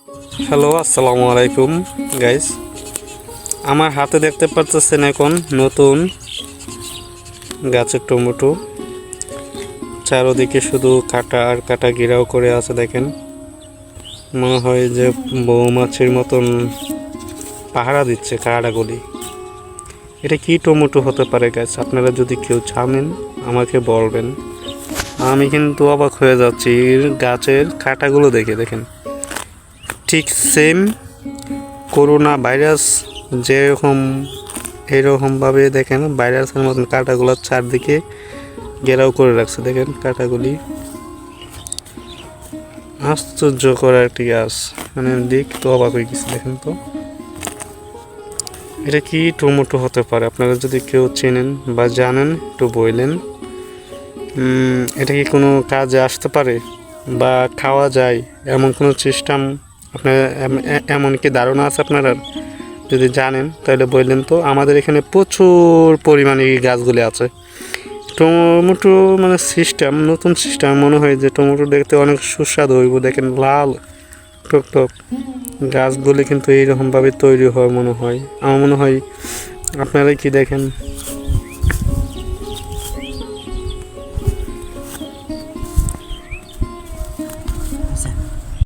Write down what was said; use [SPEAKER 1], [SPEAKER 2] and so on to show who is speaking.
[SPEAKER 1] Hello, আসসালামু আলাইকুম guys. আমার হাতে দেখতে পাচ্ছেন এখন নতুন গাছের টমেটো। চারদিকে শুধু কাটা আর কাটা ঘেরাও করে আছে। দেখেন, মনে হয় যে মৌমাছির মতন পাহারা দিচ্ছে কাটাগুলি। এটা কি টমেটো হতে পারে গাইস? আপনারা যদি কেউ জানেন আমাকে বলবেন। আমি কিন্তু অবাক হয়ে যাচ্ছি গাছের কাটাগুলো দেখে। দেখেন, ঠিক সেম করোনা ভাইরাস যেরকম এইরকমভাবে দেখেন ভাইরাসের মতন কাঁটাগুলো চারদিকে ঘেরাও করে রাখছে। দেখেন কাঁটাগুলি, আশ্চর্য করা একটি গাছ। মানে দেখ তো অবাক হয়ে গেছে। দেখেন তো, এটা কি টমেটো হতে পারে? আপনারা যদি কেউ চেনেন বা জানেন একটু বললেন। এটা কি কোনো কাজে আসতে পারে বা খাওয়া যায় এমন কোনো সিস্টেম আপনার এমন কি ধারণা আছে আপনারা? যদি জানেন তাহলে বললেন তো। আমাদের এখানে প্রচুর পরিমাণে এই গাছগুলি আছে। টমেটো মানে সিস্টেম, নতুন সিস্টেম। মনে হয় যে টমেটো দেখতে অনেক সুস্বাদু হইব। দেখেন লাল টক টক গাছগুলি কিন্তু এইরকমভাবে তৈরি হয় মনে হয়। আমার মনে হয় আপনারা কি দেখেন।